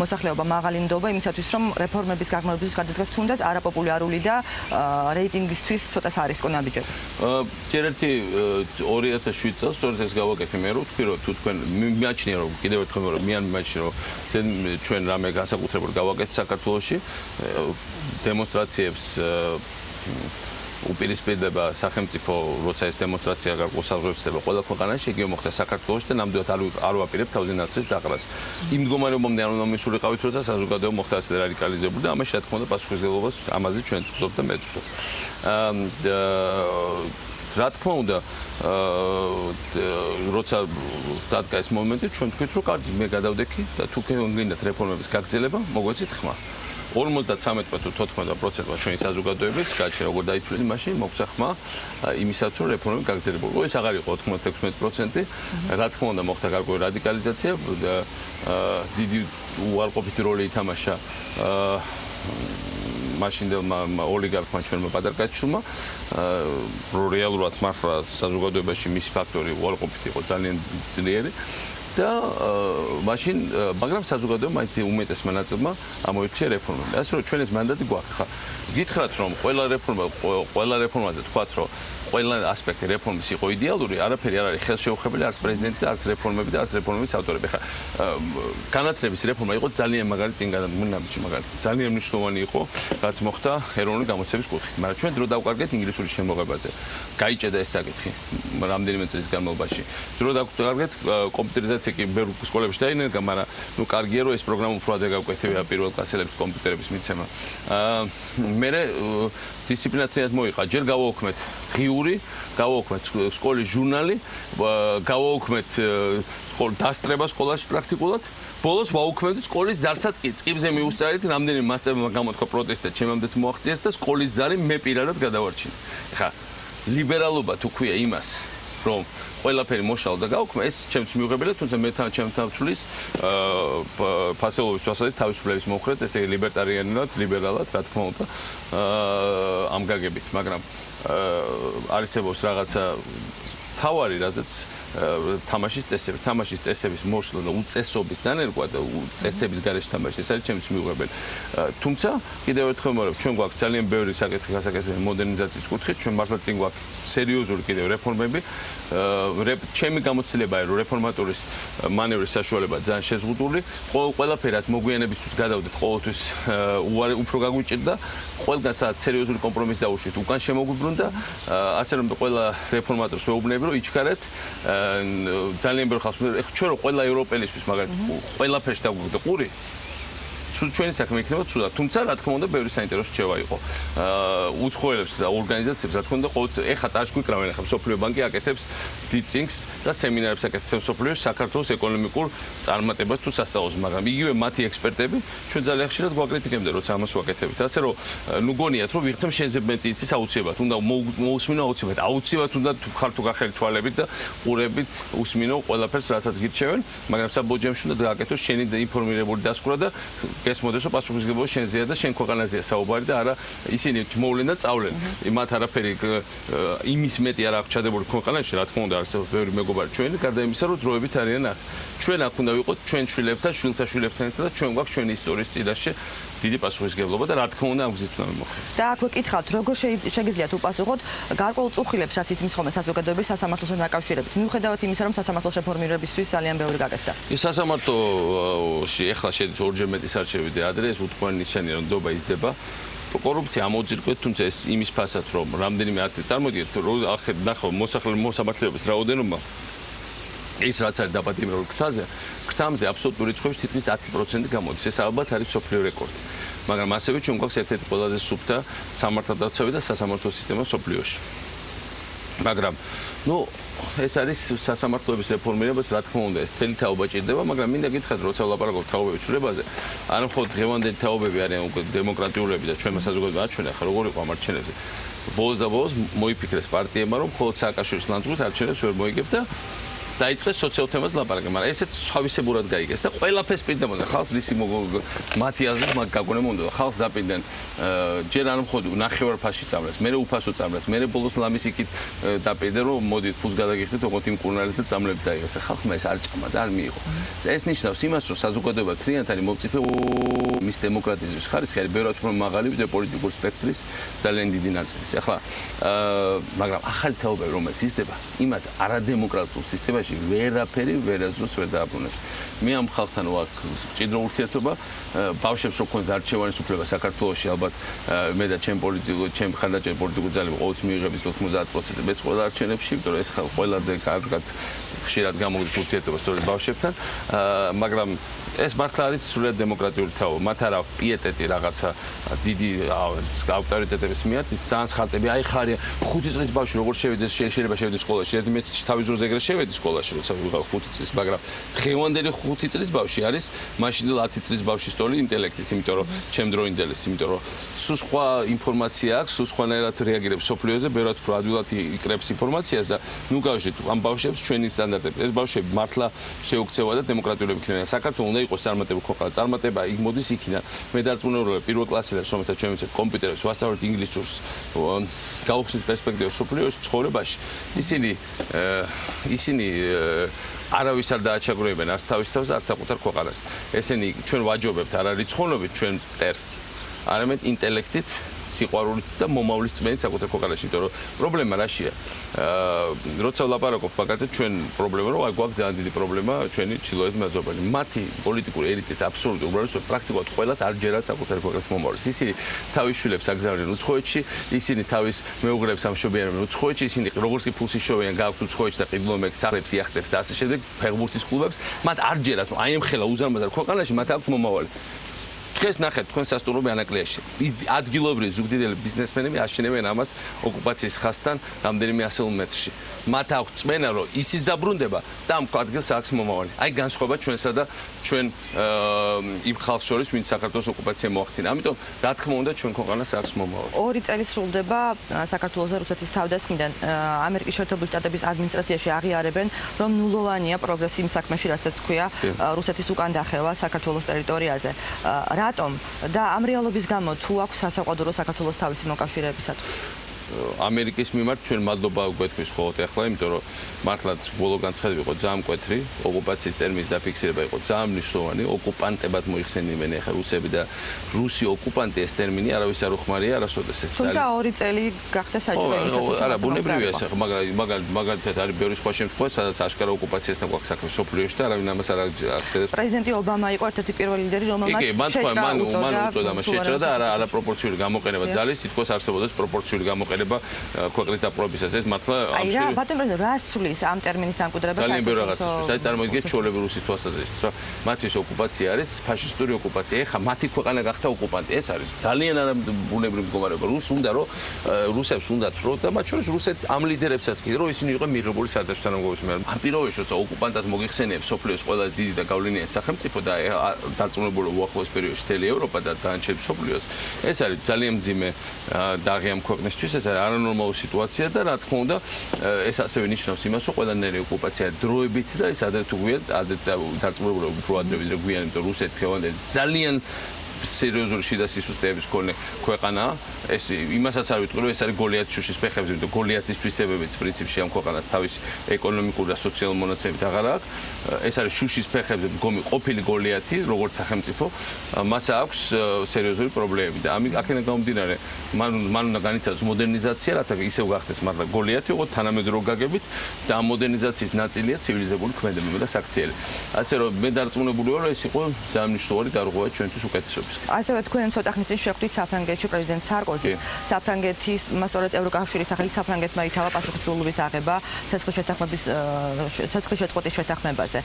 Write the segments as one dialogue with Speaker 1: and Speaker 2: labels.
Speaker 1: მოსახლეობა მაღალი ნდობა იმისათვის, რომ რეფორმების გაგრძელებისთვის გადადგეს თუნდაც არაპოპულარული და რეიტინგისთვის ცოტას არ ისკო ნაბიჯები.
Speaker 2: ჯერერთი 2007 წელს სწორედ ეს გავაკეთე მე რომ თქვი რომ თუ თქვენ მიმაჩნია რომ კიდევ ერთხელ რომ მიმაჩნია რომ ჩვენ რამე განსაკუთრებულ გავაკეთეთ საქართველოში დემონსტრაციებს უპირისპირდება სახელმწიფო როცა ეს დემონსტრაცია გარკვეულსაღებსება ყველა ქვეყანაში იგივე მოხდა საქართველოში და ნამდვილად არ ვაპირებ თავზე ნაცრის დაყრას. იმ მდგომარეობამდე არ უნდა მისულიყავით როცა საზოგადოება მოხდა ასე რადიკალიზებული და ამაში რა თქმა უნდა პასუხისმგებლობას ამაზე ჩვენ ვწყობთ და მეწყობთ. რა თქმა უნდა როცა დადგა ეს მომენტი ჩვენ თქვით რომ კარგი მე გადავდექი და თუ გინდათ რეფორმების გაგრძელება მოგვეცით ხმა. 53 თუ 14% ჩვენი საზოგადოების გაჩერდა როგორ დაითვლით მაშინ მოგცა ხმა იმისაც რომ რეფორმები გაგრძელებულიყო ეს აღარ იყო 96%. რა თქმა უნდა მოხდა გარკვეული რადიკალიზაცია და დიდი უარყოფითი როლი ითამაშა მაშინდელმა ოლიგარქმა ჩვენმა პატარკაჩვილმა რეალურად მართლა საზოგადოებაში მისი ფაქტორი უარყოფითი იყო ძალიან ძლიერი და მაშინ მაგრამ საზოგადოება მაინც უმეტესმა ნაწილმა ამოირჩია რეფორმები. ასე რომ ჩვენ ეს მანდატი გვაქვს ხა. გითხრათ რომ ყველა რეფორმაზე თქვათ რომ ყველა ასპექტი რეფორმის იყო იდეალური, არაფერი არ არის ხელშეუხებელი არც პრეზიდენტი და არც რეფორმები და არც რეფორმების ავტორები. ხა განათლების რეფორმა იყო ძალიან მაგარი წინგანამიჯი მაგარი. ძალიან მნიშვნელოვანი იყო, რაც მოხდა ეროვნული გამოცემის კუთხით. მაგრამ ჩვენ დრო დავკარგეთ ინგლისური შემოღებაზე. გაიჭედა ეს საკითხი რამდენიმე წლის განმავლობაში. დრო დავკარგეთ კომპიუტერიზაცია კი ბევრ სკოლებში დაინერგა, მაგრამ ნუ კარგია რომ ეს პროგრამა უფრო ადრე გავკვეთებია პირველ კლასელებს კომპიუტერების მიცემა. მე დისციპლინარულად მოიყვა. ჯერ გავაუქმეთ ღიური, გავაუქმეთ სკოლის ჟურნალი, გავაუქმეთ დასწრება სკოლაში პრაქტიკულად. ბოლოს ვაუქმებთ სკოლის ზარსაც კი წკიბზე მიუსწარით, რამდენიმე მასწავლებელმა გამოთქვა პროტესტი და ჩემამდეც მოაღწიეს და სკოლის ზარი მე პირადად გადავარჩინე. ხა ლიბერალობა თუ ქვია იმას, რომ ყველაფერი მოშალ და გავუქმე, ეს ჩემს მიუღებელია, თუმცა მე ჩემთან ვთვლის ფასეულობის თვალსაზრისით თავისუფლების მომხრედ, ესე იგი ლიბერტარიანულად, ლიბერალად, რა თქმა უნდა, ამ გაგებით, მაგრამ არისებობს რაღაცა თავარი, რაზეც თამაშის წესები, თამაშის წესების მოშლა და უწესობის დანერგვა და წესების გარეშე თამაში, ეს არის ჩემს მიუღებელი. თუმცა კიდევ ერთხელ ვიმეორებ, ჩვენ გვაქვს ძალიან ბევრი საკითხი გასაკეთებელი მოდერნიზაციის კუთხით, ჩვენ მართლა წინ გვაქვს სერიოზული კიდევ რეფორმები. ჩემი გამოცდილებაა, რომ რეფორმატორის მანევრის საშუალება ძალიან შეზღუდული, ყველაფერად მოგვიანებისთვის გადავდეთ ყოველთვის უფრო გაგვიჭირდა, ყველგან სადაც სერიოზული კომპრომისი დაუშვით, უკან შემოგვიბრუნდა, ასე რომ ყველა რეფორმატორს ვეუბნები, რომ იჩქარეთ ძალიან ბევრი ხალხს უნდა ჩვენ რომ ყველა ევროპელისთვის მაგალითად ყველაფერში დაგვიგდო ყური ჩვენი საქმე იქნება ცუდად. თუმცა რა თქმა უნდა ბევრი საინტერესო რჩევა იყო. უცხოელებს და ორგანიზაციებს რა თქმა უნდა ყოველთვის ეხა ტაშ გვიკრავენ ახლა მსოფლიო ბანკი აკეთებს დიცინგს და სემინარებს აკეთებს მსოფლიოში საქართველოს ეკონომიკურ წარმატებას თუ სასწაულს, მაგრამ იგივე მათი ექსპერტები ჩვენ ძალიან ხშირად გვაკრიტიკებდნენ როცა ამას ვაკეთებთ. ასე რომ ნუ გონიათ რომ ვიღაცამ შენზებმენტი იცის აუცილებლად უნდა მოусმინო აუცილებლად უნდა ხარ თუ გახელი თვალებით და ყურებით უსმინო ყველაფერს რასაც გირჩევენ, მაგრამ საბოჯემში უნდა გააკეთოს შენი ინფორმირებული დასკვრა და გესმოდეს რომ პასუხისმგებლობა შენზეა და შენ ქვეყანაზეა საუბარი და არა ისინი მოვლენ და წავლენ. მათ არაფერი იმის მეტი არ აქვს ჩადებული ქვეყანაში, რა თქმა უნდა არსებობს ბევრი მეგობარი ჩვენი, გარდა იმისა რომ დროებით არიან აქ. ჩვენ აქ უნდა ვიყოთ ჩვენ შვილებთან, შვილთა შვილებთან ერთად და ჩვენ გვაქვს ჩვენი ისტორიის წინაშე დიდი პასუხისმგებლობა და რა თქმა უნდა ამ გზით უნდა მივმოხდეთ.
Speaker 1: და აქ ვეკითხავთ, როგორ შეგიძლიათ უპასუხოთ გარკვეულ წუხილებს, რაც ისმის ხოლმე საზოგადოების სასამართლოსთან დაკავშირებით. მიუხედავად იმისა, რომ სასამართლოს რეფორმირებისთვის ძალიან ბევრი გაკეთდა.
Speaker 2: ის სასამართლოში ახლა შედის ორჯერ მეტი სარჩევი და ადრე ეს უთხოვანი ნიშანია, რომ ნდობა იზრდება. კორუფცია ამოძირკვეთ, თუმცა ეს იმის ფასად, რომ რამდენიმე აქტი წარმოდიეთ, რომ ნახო მოსამართლეობის რაოდენობა ის რაც არის დაპატიმრებული ქრთამზე აბსოლუტური რიცხვებში თითქმის 10% გამოდის. ეს ალბათ არის სოფლიო რეკორდი. მაგრამ ასევე ჩვენ გვაქვს ერთ-ერთი ყველაზე სუფთა სამართალდაცვები და სასამართლო სისტემა სოფლიოში. მაგრამ ნუ ეს არის სასამართლოების რეფორმირებას, რა თქმა უნდა, ეს თელი თაობა ჭირდება, მაგრამ მინდა გითხრათ, როცა ვლაპარაკობ თაობების ცვლილებაზე, არ მხოლოდ დღევანდელი თაობები არიან უკვე დემოკრატიულები და ჩვენმა საზოგადოებამ აჩვენა, ხა როგორ იყო ამ არჩევნებზე. ბოლოს და ბოლოს მოიფიქრეს პარტიებმა, რომ მხოლოდ სააკაშვილის ლანძღვით არჩევნებს ვერ მოიგებ და დაიწყეს სოციალურ თემას ლაპარაკი, მაგრამ ესეც სხვავისებურად გაიგეს და ყველაფერს პირდებოდა ხალხს რისი მათი აზრით მაგ გაგონება უნდა ხალხს დაპირდნენ ჯერ არ მხოლოდ ნახევარფასში წამლეს, მერე უფასო წამლეს, მერე ბოლოს ლამის იქით დაპირდნენ რომ მოდით ფულს გადაგიხდით ოღონდ იმ კურნალით და წამლები წაიღეს. ხალხმა ეს არ ჭამა და არ მიიღო. ეს ნიშნავს იმას რომ საზოგადოება თლიანად მომწიფე მის დემოკრატიზმის ხარისხი არის ბევრად უფრო მაღალი ვიდრე პოლიტიკურ სპექტრის ძალიან დიდი ნაწილის. ახლა მაგრამ ახალი თაობები რომელიც იზრდება იმათ არადემოკრატიულ სისტემაში ვერაფერი ვერასდროს ვერ დააბრუნებს. მე ამ ხალხთან ვაკ ჭიდრო ურთიერთობა ბავშვებს რო ქონდა არჩევანის უფლება საქართველოში ალბათ მე და ჩემ ხანდაჭერ პოლიტიკურ ძალები ყოველთვის მიიღებით 90%-ზე მეც ყველა არჩევნებში, იმიტომ რომ ეს ყველაზე კარგად ხშირად გამოდის ურთიერთობა სწორედ ბავშვებთან, მაგრამ ეს მართლა არის სრულიად დემოკრატიული თაობა. მათ არ აქვს პიეტეტი რაღაცა დიდი ავტორიტეტების მიერ, ის ძალიან ხალხები აი ხარია 5 წლის ბავშვი როგორ შევიდეს შეიძლება შევიდეს სკოლაში. მე თავის დროზე ეგრე შევედი სკოლაში, როცა ვიყავ 5 წლის, მაგრამ დღევანდელი 5 წლის ბავშვი არის მაშინდელ 10 წლის ბავშვის ტოლი ინტელექტით, იმიტომ რომ ჩემ დროინდელის, იმიტომ რომ სულ სხვა ინფორმაცია აქვს, სულ სხვანაირად რეაგირებს სოფლიოზე, ბევრად უფრო ადვილად იკრებს ინფორმაციას და ნუ გავშეთ ამ ბავშვებს ჩვენი სტანდარტები. ეს ბავშვები მართლა შეუქცევა და დემოკრატიულები იქნება. საქართველოს უნდა იყოს წარმატებული ქვეყანა. წარმატება იქ მოდის იქიდან. მე დარწმუნებული ვარ პირველ კლასელებს, რომელთაც ჩვენ ვიცით კომპიუტერებს, ვასწავლეთ ინგლისურს, გავხსნით პერსპექტივას სოფლიოში ცხოვრებაში. ისინი არავის არ დააჩაგროებენ არც თავის თავს და არც საკუთარ ქვეყანას. ესენი ჩვენ ვაჯობებთ არა რიცხოვნობით ჩვენ მტერს, არამედ ინტელექტით, სიყვარულით და მომავლის წმენით საკუთარ ქვეყანაში, იმიტომ რომ პრობლემა რაშია? როცა ვლაპარაკობ მაგათი ჩვენ პრობლემა რომ აი გვაქვს ძალიან დიდი პრობლემა ჩვენი ჩრდილოეთ მეზობელი. მათი პოლიტიკური ელიტის აბსოლუტური უბრალოდ პრაქტიკულად ყველას არ ჯერათ საკუთარ ქვეყნის მომავლის. ისინი თავის შვილებს აგზავნიან უცხოეთში, ისინი თავის მეუღლებს ამშობიარებენ უცხოეთში, ისინი როგორც კი ფულს იშოვიან გააქვთ უცხოეთში და ყიდლომებს, სახლებს, იახტებს და ასე შემდეგ, ფეხბურთის კლუბებს, მათ არ ჯერათ რომ აი ამ ხელა უზარმაზარ ქვეყანაში მათ აქვს მომავალი. დღეს ნახეთ თქვენ სასტუმროები ანაკლიაში. ადგილობრივი ზუგდიდელი ბიზნესმენები აშენებენ ამას ოკუპაციის ხაზთან რამდენიმე ასეულ მეტრში. მათ აქვს წმენა რომ ისიც დაბრუნდება და ამ ადგილს აქვს მომავალი. აი განსხვავება ჩვენსა და ჩვენ იმ ხალხს შორის, ვინც საქართველოს ოკუპაცია მოახდინა. ამიტომ რა თქმა უნდა ჩვენ ქვეყანას აქვს მომავალი.
Speaker 1: 2 წელი სრულდება საქართველოსა რუსეთის თავდასხმიდან. ამერიკის შეერთებული შტატების ადმინისტრაციაში აღიარებენ, რომ ნულოვანია პროგრესი იმ საქმეში, რასაც ქვია რუსეთის უკან დახევა საქართველოს ტერიტორიაზე. რატომ და ამ რეალობის გამო თუ აქვს სასაყვარდო საქართველოს თავისი მოკავშირეებისათვის?
Speaker 2: ამერიკის მიმართ ჩვენ მადლობა გვეთქვის ხოლმე ახლა, იმიტომ რომ მართლაც ბოლო განცხადება იყო ძალიან მკვეთრი, ოკუპაციის ტერმინის დაფიქსირება იყო ძალიან მნიშვნელოვანი, ოკუპანტებად მოიხსენიებენ ახლა რუსები და რუსი ოკუპანტი ეს ტერმინი არავის არ უხმარია არასოდეს ეს
Speaker 1: თუმცა 2 წელი გახდა საჭირო იმისათვის.
Speaker 2: არა, ბუნებრივია ეს ახლა, მაგალითად არის ბევრი სხვა შემთხვევა, სადაც აშკარა ოკუპაციასთან გვაქვს საქმე სოფლიოში და არავინ ამას არ აქცევს.
Speaker 1: პრეზიდენტი ობამა იყო ერთ-ერთი პირველი ლიდერი, რომელმაც
Speaker 2: მან უწოდა შეჭრა და არა პროპორციული გამოყენება ძალის, თითქოს არსებობდეს პროპორციული გამოყენება ქვეყნის დაპყრობისას. ეს მართლა
Speaker 1: აი რა ბატონო პრეზიდენტ რას ცვლის ამ ტერმინის დამკვიდრება?
Speaker 2: ძალიან ბევრი რაღაცა ცვლის. აი წარმოგიდგენთ ჩვეულებრივი რუსის თვალსაზრისით, რომ მათთვის ოკუპაცია არის ფაშისტური ოკუპაცია. ეხლა მათი ქვეყანა გახდა ოკუპანტი. ეს არის ძალიან არაბუნებრივი მდგომარეობა. რუსებს უნდათ რომ და მათ შორის რუსეთს ამ ლიდერებსაც კი რომ ისინი იყვნენ მიღებული საერთაშორისო თანამდებობის მიერ. ამ პირობებში როცა ოკუპანტად მოგიხსენიებს სოფლიოს ყველაზე დიდი და გავლენიანი სახელმწიფო და დარწმუნებული უახლოეს პერიოდში მთელი ევროპა და დანარჩენ სოფლიოს, ეს არის ძალიან მძიმე დაღი ამ ქვეყნისთვის. ეს არის არანორმალური სიტუაცია და რა თქმა უნდა ეს ასევე ნიშნავს იმას, რომ ყველანაირი ოკუპაცია დროებით და ეს ადრე თუ გვიან დარწმუნებული უფრო ადრე ვიდრე გვიან, იმიტომ რომ რუსეთი ხელოვნდელი ძალიან სერიოზული შიდა სისუსტეების მქონე ქვეყანაა. ეს იმასაც არ ვიტყვი, რომ ეს არის გოლიათის შუშის ფეხებზე, იმიტომ გოლიათის თვისებებიც პრინციპში ამ ქვეყანას თავის ეკონომიკური და სოციალური მონაცემით აღარ აქვს. ეს არის შუშის ფეხებზე მდგომი ყოფილი გოლიათი, როგორც სახელმწიფო, მას აქვს სერიოზული პრობლემები და აქედან გამომდინარე, მან უნდა განიცადოს მოდერნიზაცია, რათა ისევ გახდეს მართლა გოლიათი, ოღონდ თანამედროვე გაგებით და ამ მოდერნიზაციის ნაწილია ცივილიზებული ქმედებები და საქციელი. ასე რომ მე დარწმუნებული ვარ, რომ ეს იყო ძალიან მნიშვნელოვანი დარღვევა ჩვენთვის უკეთესობის.
Speaker 1: ასევე თქვენ ცოტა ხნის წინ შეხვდით საფრანგეთში პრეზიდენტ სარკოზის. საფრანგეთის მასწავლეთ ევროკავშირის სახელით საფრანგეთმა ითავა პასუხისმგებლობის აღება ცეცხლის შეწყვეტის შეთანხმებაზე.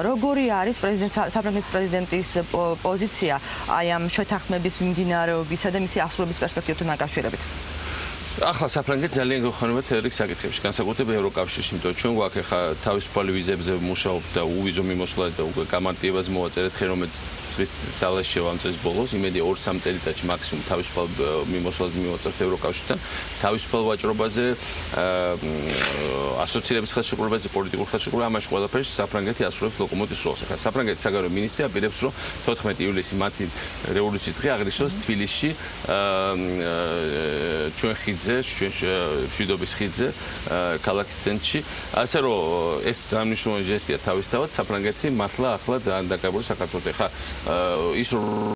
Speaker 1: როგორი არის საფრანგეთის პრეზიდენტის პოზიცია აი ამ შეთანხმების მიმდინარეობისა და მისი ასრულების პერსპექტივებთან დაკავშირებით?
Speaker 2: ახლა საფრანგეთი ძალიან გეხმარება თერიქ საკითხებში, განსაკუთრებით ევროკავშირში, იმიტომ ჩვენ გვაქვს ახლა თავისუფალი ვიზებზე მუშაობ და უვიზო მიმოსვლა და უკვე გამარტიებას მოვაწერეთ ხელმოწერით წლის ძალაში შევამ წელს ბოლოს, იმედი 2-3 წელიწადში მაქსიმუმ თავისუფალ მიმოსვლაზე მივაწერთ ევროკავშირთან, თავისუფალ ვაჭრობაზე, ასოცირების ხელშეკრულებაზე, პოლიტიკურ ხელშეკრულებაზე, ამაში ყველაფერში საფრანგეთი ასრულებს ლოკომოტივის როლს. ახლა საფრანგეთის საგარეო მინისტრი აპირებს, რომ 14 ივლისი მათი რევოლუციის დღე აღნიშნოს თბილისში ჩვენ ხიდზე, ჩვენ მშვიდობის ხიდზე, ქალაქის ცენტრში. ასე რომ ეს დამნიშნული ჟესტია თავისთავად, საფრანგეთი მართლა ახლა ძალიან დაკავებული საქართველოს. ახლა ის